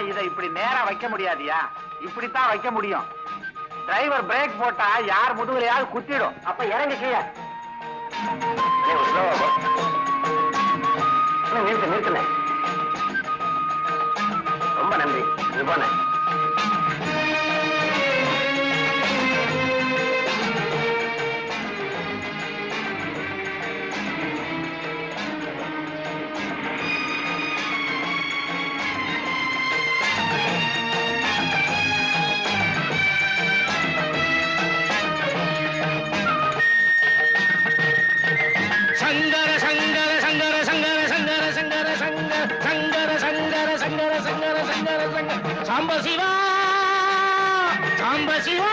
இதை இப்படி நேரா வைக்க முடியாதியா? இப்படித்தான் வைக்க முடியும். டிரைவர் பிரேக் போட்டா யார் முதுகுலையாவது குத்திடும். அப்ப இறங்கி கீழே நிறுத்துன. ரொம்ப நன்றி. நீ போன. சாம்ப சிவா சாம்ப சிவா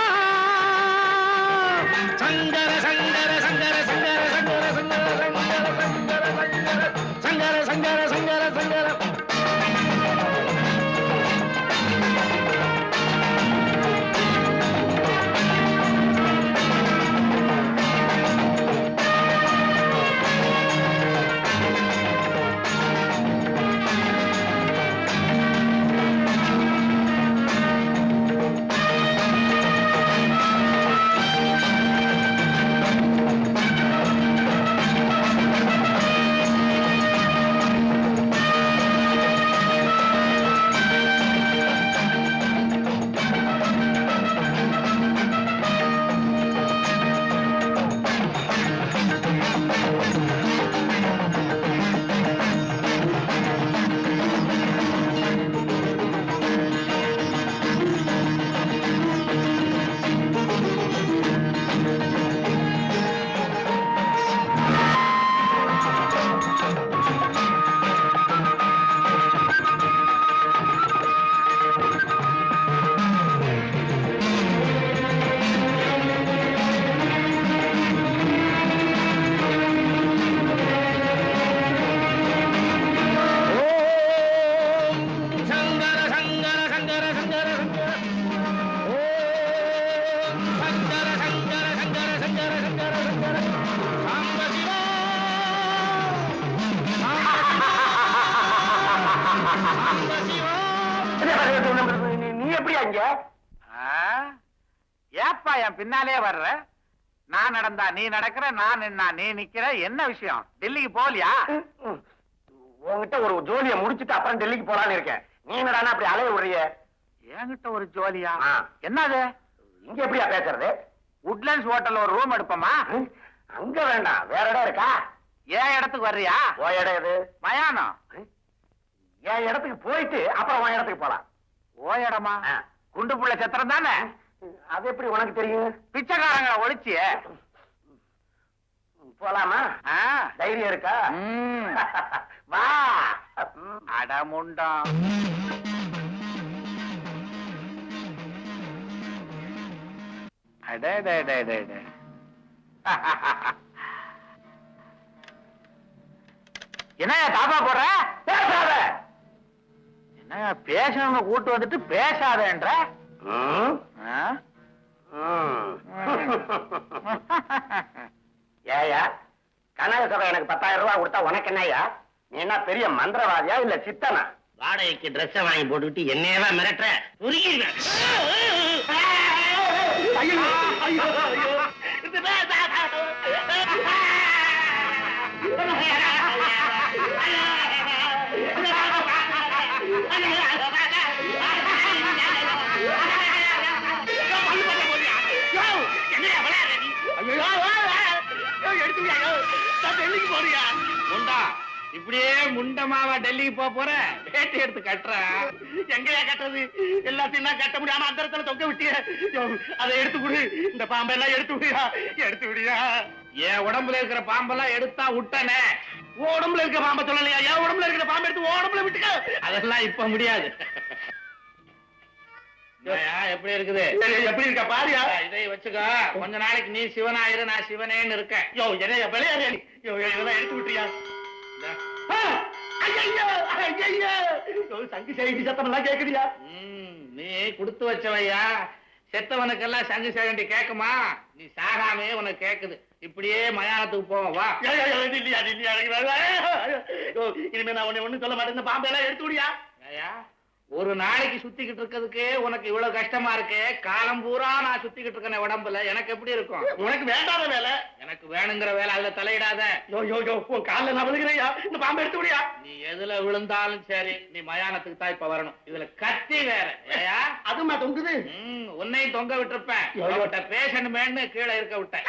சங்கர சங்கர சங்கர சங்கர சங்கர சங்கர சங்கர சங்கர சங்கர சங்கர ஏப்பா என் பின்னாலே வர்ற? நான் நடந்தா நீ நடக்கிற, நான் நின்னா நீ நிக்கிற. என்ன விஷயம்? டெல்லிக்கு போகலையா? உங்ககிட்ட ஒரு ஜோலியை முடிச்சுட்டு அப்புறம் டெல்லிக்கு போலான்னு இருக்கேன். நீ என்னடா அப்படி அலைய விடுறிய? என்கிட்ட ஒரு ஜோலியா? என்னது? இங்க எப்படியா பேசுறது? உட்லண்ட்ஸ் ஹோட்டல்ல ஒரு ரூம் எடுப்போமா? அங்க வேண்டாம், வேற இடம் இருக்கா? என் இடத்துக்கு வர்றியா? ஓ இடம் எது? மயானம். என் இடத்துக்கு போயிட்டு அப்புறம் உன் இடத்துக்கு போலாம். ஓ இடமா? குண்டு புள்ள சத்திரம் தானே? அது எப்படி உனக்கு தெரியும்? பிச்சைக்காரங்களை ஒழிச்சு போலாமா? தைரியம் இருக்கா? வா. அடமுண்டம். என்னையா தாப்பா போடுற? பேசாத. என்னையா பேசணும்னு கூட்டு வந்துட்டு பேசாதன்ற? ஏயா கனக சபை எனக்கு 10,000 ரூபாய் கொடுத்தா உனக்கு என்னையா? நீ என்ன பெரிய மந்திரவாதியா இல்ல சித்தனா? வாடகைக்கு ட்ரெஸ் வாங்கி போட்டுக்கிட்டு என்னையவா மிரட்டுற? புரியுங்க. டெல்லிக்கு போறியா? முண்டா இப்படியே முண்டமாவா டெல்லிக்கு போற? வேட்டி எடுத்து கட்டுற. எங்கயா கட்டுறது? எல்லாத்தையும் தான் கட்ட முடியாம அந்த இடத்துல தொங்க விட்டிய. அதை எடுத்து விடு. இந்த பாம்பெல்லாம் எடுத்து விடியா, எடுத்து விடியா. என் உடம்புல இருக்கிற பாம்பெல்லாம் எடுத்தா விட்டனே. உடம்புல இருக்கிற பாம்பை சொல்லலையா? என் உடம்புல இருக்கிற பாம்பை எடுத்து உடம்புல விட்டுக்க. அதெல்லாம் இப்ப முடியாது. எப்படி இருக்குது? எப்படி இருக்க பாரியா? இதை வச்சுக்கோ. கொஞ்ச நாளைக்கு நீ சிவனாயிரு, நான் சிவனேன்னு இருக்கேன். விளையாடு. இதெல்லாம் எடுத்து விட்டுறியா? சங்கு செய்தி சத்தம் எல்லாம் கேக்குறியா? நீ கொடுத்து வச்சவையா? செத்தவனுக்கெல்லாம் சங்கு சேகண்டி கேக்குமா? நீ சாகாமே உனக்கு கேக்குது. இப்படியே மயானத்துக்கு போவோம் வா. இனிமே நான் ஒண்ணு சொல்ல மாட்டேன். இந்த பாம்பெல்லாம் எடுத்து விடியா? ஒரு நாளைக்கு சுத்திக்கிட்டு இருக்கிறதுக்கு உனக்கு இவ்வளவு கஷ்டமா இருக்கு. காலம் பூரா நான் சுத்திக்கிட்டு இருக்கேன் உடம்புல, எனக்கு எப்படி இருக்கும்? உனக்கு வேண்டாத வேலை. எனக்கு வேணுங்கிற வேலை அதுல தலையிடாத. யோ யோ யோ, உன் காலில் நான் விழுகிறேயா? இந்த பாம்பை எடுத்து விடியா? நீ எதுல விழுந்தாலும் சரி, நீ மயானத்துக்கு தான் இப்ப வரணும். இதுல கத்தி வேற ஏயா? அதுமா தொங்குது. உன்னையும் தொங்க விட்டுருப்பேன். பேசணுமேன்னு கீழே இருக்க விட்டேன்.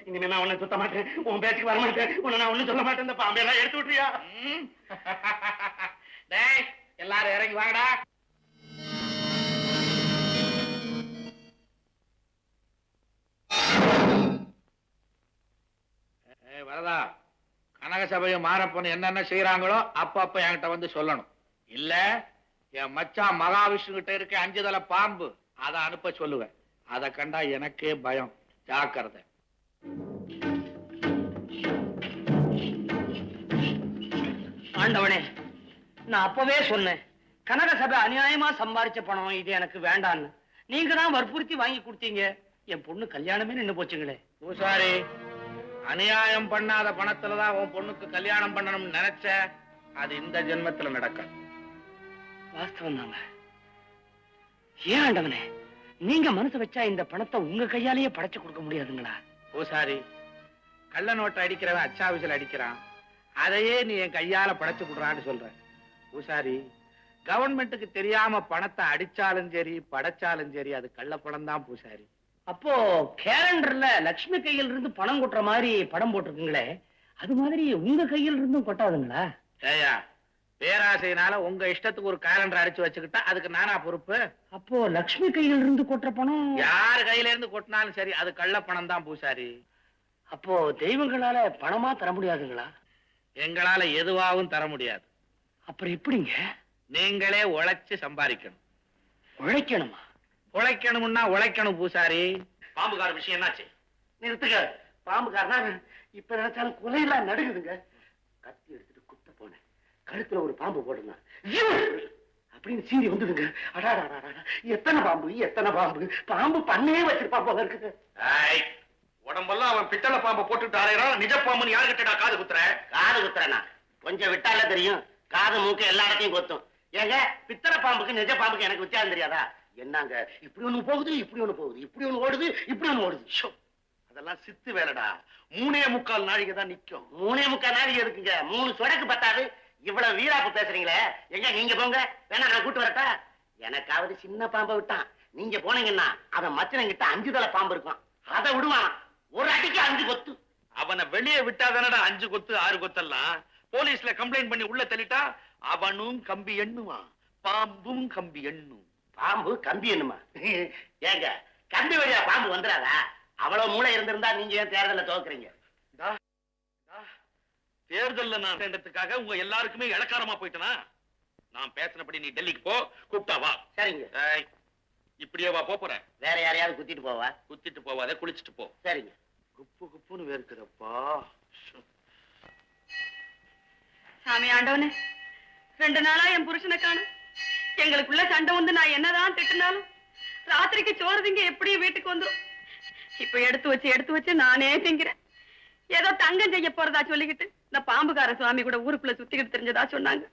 இனிமே நான் உன்னை சுத்த மாட்டேன், உன் பேச்சுக்கு வர மாட்டேன், உன்னை நான் ஒண்ணும் சொல்ல மாட்டேன். இந்த பாம்பை எல்லாம் எடுத்து விட்டுறியா? டேய், எல்லாரும் இறங்கி வாங்கடா. வரதா, கனக சபையை மாறப்பன்னு என்னென்ன செய்யறாங்களோ அப்ப என்கிட்ட வந்து சொல்லணும். இல்ல என் மச்சான் மகாவிஷ்ணு கிட்ட இருக்க 5 தலை பாம்பு, அதை அனுப்ப சொல்லுவேன். அதை கண்டா எனக்கே பயம். ஜாக்கிரதை. ஆண்டவனே, நான் அப்பவே சொன்னேன், கனக சபை அநியாயமா சம்பாரிச்ச பணம் இது எனக்கு வேண்டான்னு. நீங்க தான் வற்புறுத்தி வாங்கி கொடுத்தீங்க. என் பொண்ணு கல்யாணமே நின்னு போச்சுங்களே. பூசாரி, அநியாயம் பண்ணாத பணத்துலதான் உன் பொண்ணுக்கு கல்யாணம் பண்ணணும்னு நினைச்ச, அது இந்த ஜென்மத்துல நடக்கும். வாஸ்தவம் தாங்க. ஏன் ஆண்டவனே, நீங்க மனசு வச்சா இந்த பணத்தை உங்க கையாலேயே படைச்சு கொடுக்க முடியாதுங்களா? பூசாரி, கள்ள நோட்டை அடிக்கிறவன் அச்சாவிசில் அடிக்கிறான், அதையே நீ என் கையால படைச்சு கொடுறான்னு சொல்ற. பூசாரி, கவர்மெண்ட்டுக்கு தெரியாம பணத்தை அடிச்சாலும் சரி படைச்சாலும் சரி அது கள்ளப்பணம் தான் பூசாரி. அப்போ கேலண்டர்ல லட்சுமி கையில் இருந்து பணம் கொட்டுற மாதிரி படம் போட்டிருக்குங்களே, அது மாதிரி உங்க கையில் இருந்தும் கொட்டாதுங்களா? ஏயா, பேராசையினால உங்க இஷ்டத்துக்கு ஒரு கேலண்டர் அடிச்சு வச்சுக்கிட்டா அதுக்கு நானா பொறுப்பு? அப்போ லட்சுமி கையில் இருந்து கொட்டுற பணம் யாரு கையில இருந்து கொட்டினாலும் சரி அது கள்ளப்பணம் தான் பூசாரி. அப்போ தெய்வங்களால பணமா தர முடியாதுங்களா? எங்களால எதுவாகவும் தர முடியாது. அப்புறம் எப்படிங்க? நீங்களே உழைச்சு சம்பாதிக்கணும். உழைக்கணுமா? உழைக்கணும்னா உழைக்கணும் பூசாரி. பாம்புகார விஷயம் என்னாச்சு? நிறுத்துங்க. பாம்புகாரனா இப்ப நினைச்சாலும் கொலையெல்லாம் நடுங்குதுங்க. கத்தி எடுத்துட்டு குத்த போனேன், கழுத்துல ஒரு பாம்பு போடுங்க அப்படின்னு சீறி வந்துடுங்க. அடாடா, எத்தனை பாம்பு எத்தனை பாம்பு! பாம்பு பண்ணே வச்சிருப்பா போல இருக்குது. உடம்பெல்லாம் அவன் பித்தளை பாம்பை போட்டுட்டு அலையறான். நிஜ பாம்புன்னு யாருக்கிட்டடா காது குத்துற? காது குத்துறனா? கொஞ்சம் விட்டால தெரியும், காது மூக்கு எல்லா இடத்தையும் கொத்தும். ஏங்க, பித்தளை பாம்புக்கு நிஜ பாம்புக்கு எனக்கு வித்தியாசம் தெரியாதா? என்னங்க, இப்படி ஒண்ணு போகுது, இப்படி ஒண்ணு போகுது, இப்படி ஒண்ணு ஓடுது, இப்படி ஒண்ணு ஓடுது. அதெல்லாம் சித்து வேலைடா. 3.25 நாழிகை தான் நிக்கும். 3.25 நாளைக்கு இருக்குங்க. 3 சொடக்கு பத்தாது. இவ்வளவு வீராப்பு பேசுறீங்களே, எங்க நீங்க போங்க, வேணா நான் கூட்டு வரட்டா? எனக்காவது சின்ன பாம்பை விட்டான், நீங்க போனீங்கன்னா அவன் மச்சனங்கிட்ட 5 தலை பாம்பு இருக்கும், அதை விடுவான். ஒரு அடிக்கு 5 கொத்து. அவனை வெளியே விட்டாதானடா 5 கொத்து 6 கொத்தெல்லாம். போலீஸ்ல கம்ப்ளைண்ட் பண்ணி உள்ள தள்ளிட்டா அவனும் கம்பி எண்ணுவான், பாம்பும் கம்பி எண்ணும். பாம்பு கம்பி எண்ணுமா? ஏங்க, கம்பி வழியா பாம்பு வந்துடாதா? அவ்வளவு மூளை இருந்திருந்தா நீங்க ஏன் தேர்தல தோக்குறீங்க? தேர்தல்ல நான் சேர்ந்ததுக்காக உங்க எல்லாருக்குமே இளக்காரமா போயிட்டனா? நான் பேசினபடி நீ டெல்லிக்கு போ, கூப்பிட்டா வா. சரிங்க. இப்படியே வா போற. வேற யாரையாவது குத்திட்டு போவா? குத்திட்டு போவாத, குளிச்சுட்டு போ. சரிங்க. குப்பு குப்புன்னு வேர்க்குதப்பா. சாமி ஆண்டவனே, 2 நாளா என் புருஷனை காணும். எங்களுக்குள்ள சண்டை வந்து நான் என்னதான் திட்டினாலும் ராத்திரிக்கு சோறு திங்க எப்படி வீட்டுக்கு வந்துரும். இப்ப எடுத்து வச்சு நானே திங்கிறேன். ஏதோ தங்கம் செய்ய போறதா சொல்லிக்கிட்டு இந்த பாம்புகார சுவாமி கூட ஊருக்குள்ள சுத்திக்கிட்டு தெரிஞ்சதா சொன்னாங்க.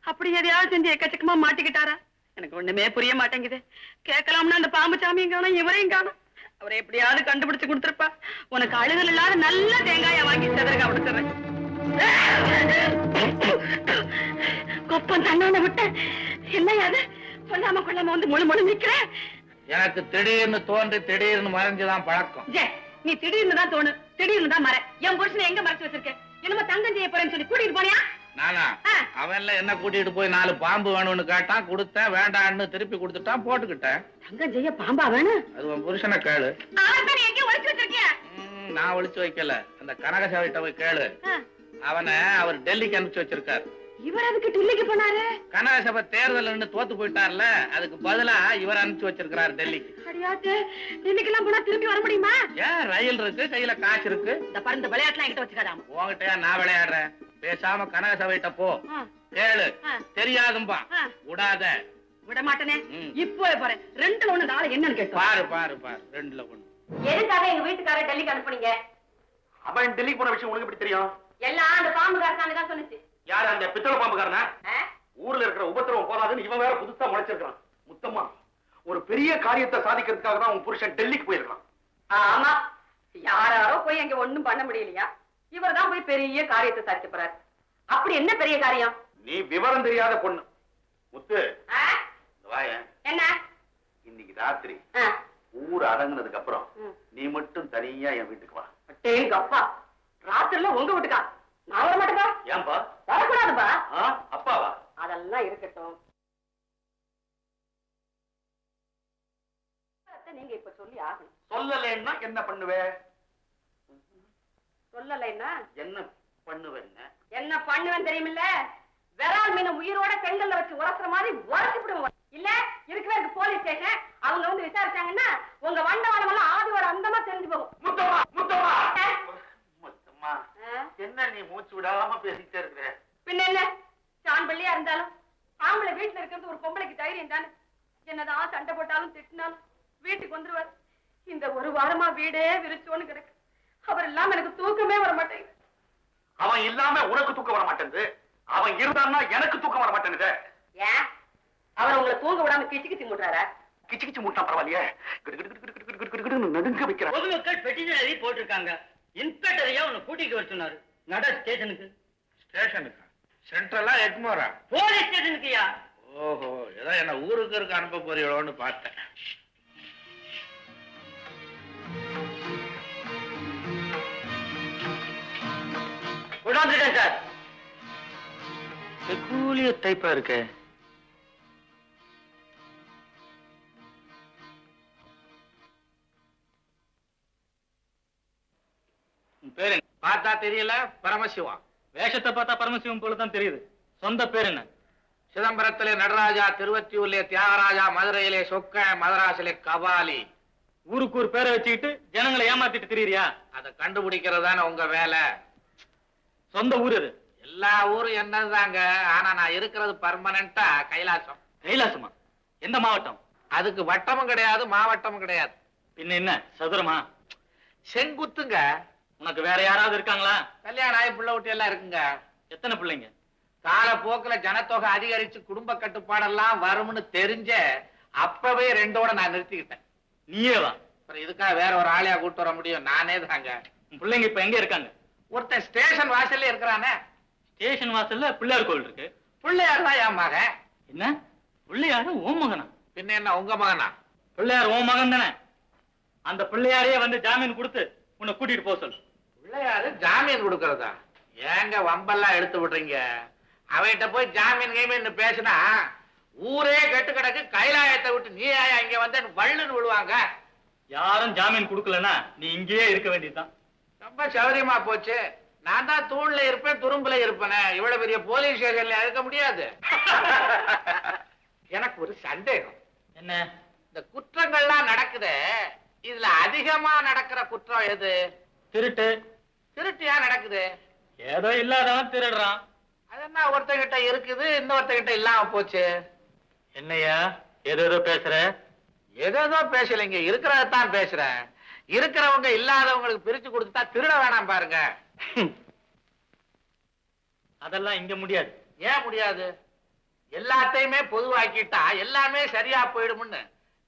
அப்படி எதையாவது செஞ்சு எக்கச்சக்கமா மாட்டிக்கிட்டாரா? எனக்கு ஒண்ணுமே புரிய மாட்டேங்குது. கேட்கலாம்னா அந்த பாம்பு சாமியும் காணும், இவரையும் காணும். அவரை எப்படியாவது கண்டுபிடிச்சு கொடுத்துருப்பா. உனக்கு அழுதல் இல்லாத நல்ல தேங்காயா வாங்கி செதறக விடுத்துறேன். கொப்பம் தண்ணான விட்ட என்னையாது சொல்லாம கொள்ளாம வந்து முழு முழு நிக்கிற. எனக்கு திடீர்னு தோன்றி திடீர்னு மறைஞ்சுதான் பழக்கம். நீ திடீர்னு தான் தோணு, திடீர்னு தான் மறை. என் புருஷனை எங்க மறைச்சு வச்சிருக்க? என்னமோ தங்கம் செய்ய போறேன்னு சொல்லி கூட்டிட்டு போனியா? நானா? அவன்ல என்ன கூட்டிட்டு போய் 4 பாம்பு வேணும்னு கேட்டான், கொடுத்தேன். வேண்டான்னு திருப்பி கொடுத்துட்டான், போட்டுக்கிட்டேன். தங்கம் செய்ய பாம்பா வேணும்? அது உன் புருஷனை கேளு. எங்க ஒளிச்சு வச்சிருக்கிய? நான் ஒளிச்சு வைக்கல, அந்த கனகசாவிட்ட போய் கேளு. அவனை அவர் டெல்லிக்கு அனுப்பிச்சு வச்சிருக்காரு. இவர் அதுக்கு டெல்லிக்கு போனாரு? கனகசபை தேர்தல் தோத்து போயிட்டார்ல, அதுக்கு பதிலா இவர் அனுப்பிச்சு வச்சிருக்காரு டெல்லிக்கு. அடியாத்து, டெல்லிக்கெல்லாம் போனா திரும்பி வர முடியுமா? ஏன், ரயில் இருக்கு, கையில காசு இருக்கு. இந்த பறந்த விளையாட்டுலாம் என்கிட்ட வச்சுக்காதாம. உங்ககிட்ட நான் விளையாடுறேன். பேசாம கனகசபைட்ட போ, கேளு. தெரியாதும்பா, விடாத. விட மாட்டேனே. இப்போ போறேன். 2ல 1 நாளை என்னன்னு கேட்க. பாரு பாரு பாரு, 2ல 1. எதுக்காக எங்க வீட்டுக்கார டெல்லிக்கு அனுப்புனீங்க? அவன் டெல்லிக்கு போன விஷயம் உங்களுக்கு எப்படி தெரியும்? எல்லாம் அந்த பாம்புகார சாமி தான் சொன்னுச்சு. யாரு? அந்த பித்தளை பாம்புக்காரனா? ஊர்ல இருக்கிற உபத்திரவம் போதாதுன்னு இவன் வேற புதுசா முளைச்சிருக்கான். முத்தம்மா, ஒரு பெரிய காரியத்தை சாதிக்கிறதுக்காக தான் உன் புருஷன் டெல்லிக்கு போயிருக்கான். ஆமா, யாராரோ போய் அங்க ஒண்ணும் பண்ண முடியலையா, இவர் தான் போய் பெரிய காரியத்தை சாதிக்க போறாரு. அப்படி என்ன பெரிய காரியம்? நீ விவரம் தெரியாத பொண்ணு. முத்து, வாயேன். என்ன? இன்னைக்கு ராத்திரி ஊர் அடங்குனதுக்கு அப்புறம் நீ மட்டும் தனியா என் வீட்டுக்கு வா. எங்க அப்பா ராத்திரில உங்க வீட்டுக்கா? நான் வர மாட்டேங்க. ஏன்பா? வரக்கூடாதுப்பா. அப்பாவா? அதெல்லாம் இருக்கட்டும். நீங்க இப்ப சொல்லி ஆகணும். சொல்லலைன்னா என்ன பண்ணுவே? சொல்லலைன்னா என்ன பண்ணுவேன்? என்ன பண்ணுவேன் தெரியுமில்ல? விரால் மீன் உயிரோட செங்கல்ல வச்சு உரசுற மாதிரி உரசி விடுவோம். இல்ல இருக்கவே இருக்கு போலீஸ் ஸ்டேஷன். அவங்க வந்து விசாரிச்சாங்கன்னா உங்க வண்டவாளம் எல்லாம் ஆதியோட அந்தமா தெரிஞ்சு போகும். முத்தம்மா, முத்தம்மா, முத்தம்மா, என்ன நீ மூச்சு விடாம பேசிட்டே இருக்கிற? பின்ன என்ன, சான் பள்ளியா இருந்தாலும் ஆம்பளை வீட்டுல இருக்கிறது ஒரு பொம்பளைக்கு தைரியம் தானே. என்னதான் சண்டை போட்டாலும் திட்டினாலும் வீட்டுக்கு வந்துருவார். இந்த ஒரு வாரமா வீடே விரிச்சோன்னு கிடக்கு. அவர் இல்லாம எனக்கு தூக்கமே வர மாட்டேங்குது. அவன் இல்லாம உனக்கு தூக்கம் வர மாட்டேங்குது, அவன் இருந்தான்னா எனக்கு தூக்கம் வர மாட்டேங்குது. ஏன் அவர் உங்களை தூங்க விடாம கிச்சு கிச்சு முட்டுறாரா? கிச்சு கிச்சு முட்டா பரவாயில்லையே, நடுங்க வைக்கிறான். பொதுமக்கள் பெட்டிஷன் எழுதி போட்டிருக்காங்க. இன்ஸ்பெக்டரையா உன்னை கூட்டிட்டு வர சொன்னாரு. நட ஸ்டேஷனுக்கு. ஸ்டேஷனுக்கு? சென்ட்ரலா எக்மோரா? போலீஸ் ஸ்டேஷனுக்குயா. ஓஹோ, ஏதோ என்ன ஊருக்கு இருக்க அனுப்ப போறீங்களோன்னு பார்த்தேன். கொண்டாந்துட்டேன் சார். பெக்கூலியர் டைப்பா இருக்கு. பேரு பார்த்தா தெரியல, பரமசிவம். வேஷத்தை பார்த்தா பரமசிவம் போலதான் தெரியுது. சொந்த பேர் என்ன? சிதம்பரத்திலே நடராஜா, திருவத்தியூர்லே தியாகராஜா, மதுரையிலே சொக்க, மதராசிலே கபாலி. ஊருக்கு ஒரு பேரை வச்சுக்கிட்டு ஜனங்களை ஏமாத்திட்டு திரியறியா? அதை கண்டுபிடிக்கிறதான உங்க வேலை. சொந்த ஊர் அது? எல்லா ஊரும் என்னதாங்க, ஆனா நான் இருக்கிறது பர்மனண்டா கைலாசம். கைலாசமா? எந்த மாவட்டம்? அதுக்கு வட்டமும் கிடையாது, மாவட்டமும் கிடையாது. பின்ன என்ன, சதுரமா? செங்குத்துங்க. உனக்கு வேற யாராவது இருக்காங்களா? கல்யாணம் ஆகி பிள்ளை ஊட்டி எல்லாம் இருக்குங்க. எத்தனை பிள்ளைங்க? காலப்போக்குல ஜனத்தொகை அதிகரிச்சு குடும்ப கட்டுப்பாடெல்லாம் வரும்னு தெரிஞ்ச அப்பவே ரெண்டோட நான் நிறுத்திக்கிட்டேன். நீயே வா. அப்புறம் இதுக்காக வேற ஒரு ஆளையா கூட்டு வர முடியும்? நானே தாங்க. உன் பிள்ளைங்க இப்ப எங்க இருக்காங்க? ஒருத்தன் ஸ்டேஷன் வாசல்ல இருக்கிறானே. ஸ்டேஷன் வாசல்ல பிள்ளையார் கோவில் இருக்கு. பிள்ளையார் தான் என் மகன். என்ன, பிள்ளையாரு உன் மகனா? பின்ன என்ன உங்க மகனா? பிள்ளையார் உன் மகன் தானே? அந்த பிள்ளையாரையே வந்து ஜாமீன் கொடுத்து உன்னை கூட்டிட்டு போக சொல்லு. பிள்ளையாரு ஜாமீன் கொடுக்கறதா? ஏங்க வம்பெல்லாம் எடுத்து விடுறீங்க? அவன்கிட்ட போய் ஜாமீன் கீமீன் பேசினா ஊரே கெட்டு கிடக்கு, கைலாயத்தை விட்டு நீ இங்க வந்து வள்ளுன்னு விழுவாங்க. யாரும் ஜாமீன் கொடுக்கலன்னா நீ இங்கேயே இருக்க வேண்டியதுதான். ரொம்ப சௌரியமா போச்சு. நான் தான் தூண்ல இருப்பேன், துரும்புல இருப்பேன். இவ்வளவு பெரிய போலீஸ் ஸ்டேஷன்ல இருக்க முடியாது. எனக்கு ஒரு சந்தேகம். என்ன? இந்த குற்றங்கள்லாம் நடக்குது, இதுல அதிகமா நடக்கிற குற்றம் எது? திருட்டு. திருட்டியா நடக்குது? ஏதோ இல்லாதவன் திருடுறான். அது என்ன ஒருத்தகிட்ட இருக்குது, இன்னொருத்தகிட்ட இல்லாம போச்சு? என்னையா ஏதோ பேசுற? ஏதோ பேசலைங்க, இருக்கிறதான் பேசுறேன். இருக்கிறவங்க இல்லாதவங்களுக்கு பிரிச்சு கொடுத்துட்டா திருட வேணாம் பாருங்க. அதெல்லாம் இங்க முடியாது. ஏன் முடியாது? எல்லாத்தையுமே பொதுவாக்கிட்டா எல்லாமே சரியா போயிடும்னு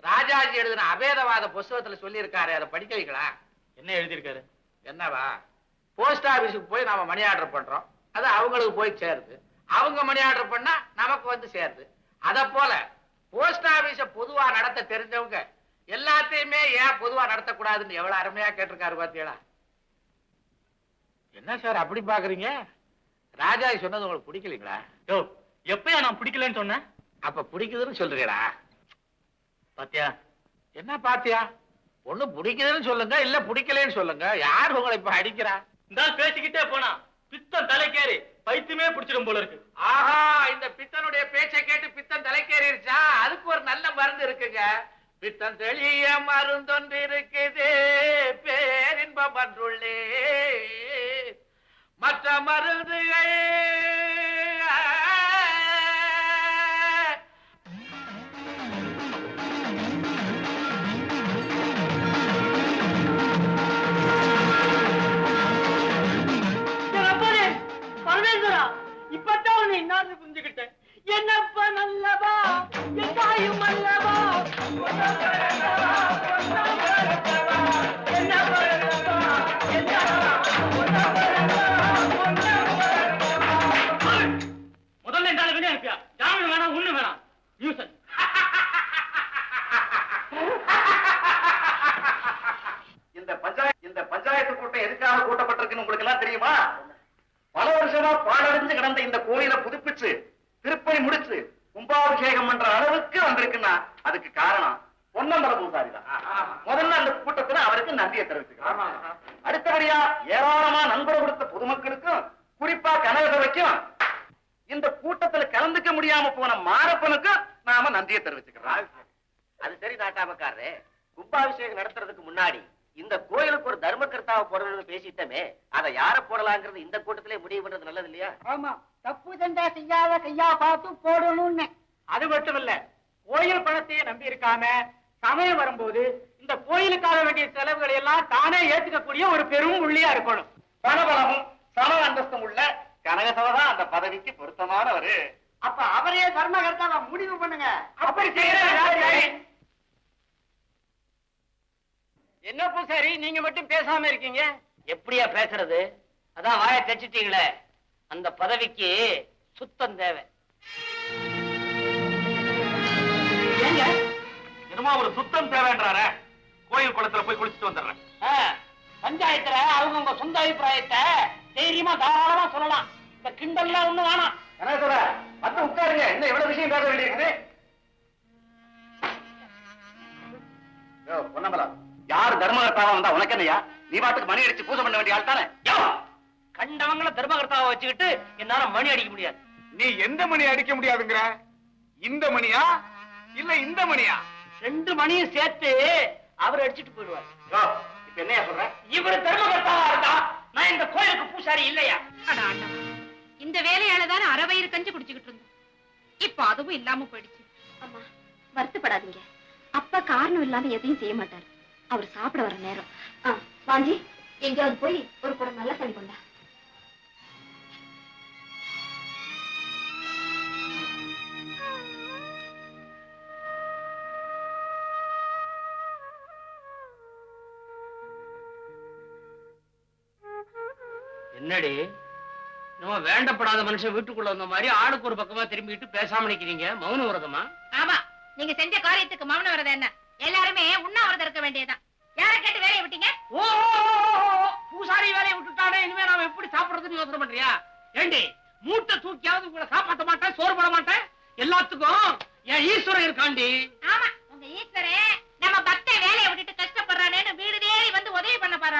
ராஜாஜி எழுதின அபேதவாத புஸ்தகத்துல சொல்லி இருக்காரு. அதை படிக்க வைக்கலாம். என்ன எழுதியிருக்காரு? என்னவா? போஸ்ட் ஆபீஸுக்கு போய் நாம மணி ஆர்டர் பண்றோம், அது அவங்களுக்கு போய் சேருது. அவங்க மணி ஆர்டர் பண்ணா நமக்கு வந்து சேருது. அத போல போஸ்ட் ஆபீஸ பொதுவா நடத்த தெரிஞ்சவங்க எல்லாத்தையுமே ஏன் பொதுவா நடத்தக்கூடாதுன்னு எவ்வளவு அருமையா கேட்டிருக்காரு பாத்தீங்களா? என்ன சார் அப்படி பாக்குறீங்க? ராஜாஜி சொன்னது உங்களுக்கு பிடிக்கலீங்களா? யோ, எப்பயா நான் பிடிக்கலன்னு சொன்னேன்? அப்ப பிடிக்குதுன்னு சொல்றீங்களா? பாத்தியா? என்ன பாத்தியா? ஒண்ணு பிடிக்குதுன்னு சொல்லுங்க, இல்ல பிடிக்கலன்னு சொல்லுங்க. யார் உங்களை இப்ப அடிக்கிறா? இந்த பேசிக்கிட்டே போனா பித்தம் தலைக்கேறி பைத்தியமே பிடிச்சிடும் போல இருக்கு. ஆஹா, இந்த பித்தனுடைய பேச்சை கேட்டு பித்தன் தலைக்கேறிடுச்சா? அதுக்கு ஒரு நல்ல மருந்து இருக்குங்க. பித்தன் தெளிய மருந்தொன்று இருக்குது, பேரின்பம் அன்றுள்ளே மற்ற மருந்துகள் பரமேஸ்வரா, இப்பதான் உன்னை இன்னார்னு புரிஞ்சுக்கிட்டேன். என்னப்ப நல்லவா எங்காயும் அல்லவா முதல்ல இந்த வெளியே அனுப்பியா ஜாமீன் வேணாம் ஒண்ணு வேணாம் நியூசன் இந்த பஞ்சாயத்து கூட்டம் எதுக்காக கூட்டப்பட்டிருக்குன்னு உங்களுக்கு எல்லாம் தெரியுமா? பல வருஷமா பாழடைஞ்சு கிடந்த இந்த கோயிலை புதுப்பிச்சு திருப்பணி முடிச்சு கும்பாபிஷேகம் பண்ற அளவுக்கு வந்திருக்குன்னா அதுக்கு காரணம் பொன்னம்பல பூசாரி தான். முதல்ல அந்த கூட்டத்துல அவருக்கு நன்றியை தெரிவிச்சுக்கிறோம். அடுத்தபடியா ஏராளமா நண்பர் கொடுத்த பொதுமக்களுக்கும் குறிப்பா கனகசபைக்கும் இந்த கூட்டத்துல கலந்துக்க முடியாம போன மாரப்பனுக்கும் நாம நன்றியை தெரிவிச்சுக்கிறோம். அது சரி நாட்டாமக்காரரே, கும்பாபிஷேகம் நடத்துறதுக்கு முன்னாடி இந்த கோயிலுக்கு ஒரு தர்மகர்த்தாவை போடணும்னு பேசிட்டமே, அதை யார போடலாங்கிறது இந்த கூட்டத்திலே முடிவு பண்றது நல்லது இல்லையா? ஆமா, தப்பு தண்டா செய்யாத கையா பார்த்து போடணும்னு. அது மட்டும் இல்ல, கோயில் பணத்தையே நம்பி இருக்காம சமயம் வரும்போது இந்த கோயிலுக்காக வேண்டிய செலவுகளை எல்லாம் தானே ஏத்துக்கக்கூடிய ஒரு பெரும் உள்ளியா இருக்கணும். பணபலமும் சம அந்தஸ்தும் உள்ள கனகசபை தான் அந்த பதவிக்கு பொருத்தமானவரு. அப்ப அவரே தர்மகர்த்தாவை முடிவு பண்ணுங்க. அப்படி செய்யற என்ன பூசாரி நீங்க மட்டும் பேசாம இருக்கீங்க? எப்படியா பேசுறது? அதான் வாயை தச்சிட்டீங்களே, அந்த பதவிக்கு சுத்தம் தேவை. ஏங்க என்னமா ஒரு சுத்தம் தேவைன்றார? கோயில் குளத்துல போய் குளிச்சுட்டு வந்துடுறேன். பஞ்சாயத்துல அவங்க சொந்த அபிப்பிராயத்தை தைரியமா தாராளமா சொல்லலாம். இந்த கிண்டல்லாம் ஒண்ணு வேணாம். கனகசபை வந்து உட்காருங்க, இன்னும் எவ்வளவு விஷயம் பேச வேண்டியிருக்குது. பொன்னம்பலம், யாரு தர்மகர்த்தாவா வந்தா உனக்கு என்னையா? நீ பாட்டுக்கு மணி அடிச்சு பூஜை பண்ண வேண்டிய ஆள் தானே? கண்டவங்கள தர்மகர்த்தாவை வச்சுக்கிட்டு என்னால மணி அடிக்க முடியாது. நீ எந்த மணி அடிக்க முடியாதுங்கிற? இந்த மணியா இல்ல இந்த மணியா? ரெண்டு மணியும் சேர்த்து அவர் அடிச்சுட்டு போயிடுவார். இப்ப என்னையா சொல்ற? இவர் தர்மகர்த்தாவா இருந்தா நான் இந்த கோயிலுக்கு பூசாரி இல்லையா? இந்த வேலையால தானே அரை வயிறு கஞ்சி குடிச்சுக்கிட்டு இருந்தோம். இப்ப அதுவும் இல்லாம போயிடுச்சு. அம்மா வருத்தப்படாதீங்க. அப்பா காரணம் இல்லாம எதையும் செய்ய மாட்டாரு. அவர் சாப்பிட வர நேரம். வாஞ்சி, எங்கேயாவது போய் ஒரு குடம் நல்ல தண்ணி கொண்டா. என்னடி நம்ம வேண்டப்படாத மனுஷன் வீட்டுக்குள்ள வந்த மாதிரி ஆளுக்கு ஒரு பக்கமா திரும்பிட்டு பேசாம நிக்கிறீங்க? மௌன விரதமா? ஆமா, நீங்க செஞ்ச காரியத்துக்கு மௌன விரதம் என்ன? எல்லாருமே உண்ணாவிரதம் இருக்க வேண்டியதுதான். யார கேட்டு வேலையை விட்டீங்க? ஓ, பூசாரி வேலையை விட்டுட்டானே, இனிமே நாம எப்படி சாப்பிடுறதுன்னு யோசனை பண்றியா? ஏண்டி மூட்டை தூக்கியாவது உங்களை காப்பாற்ற மாட்டேன், சோறு போட மாட்டேன். எல்லாத்துக்கும் என் ஈஸ்வரன் இருக்காண்டி. ஆமா, உங்க ஈஸ்வரே நம்ம பக்த வேலையை விட்டுட்டு கஷ்டப்படுறானேன்னு வீடு தேடி வந்து உதவி பண்ண பாரு.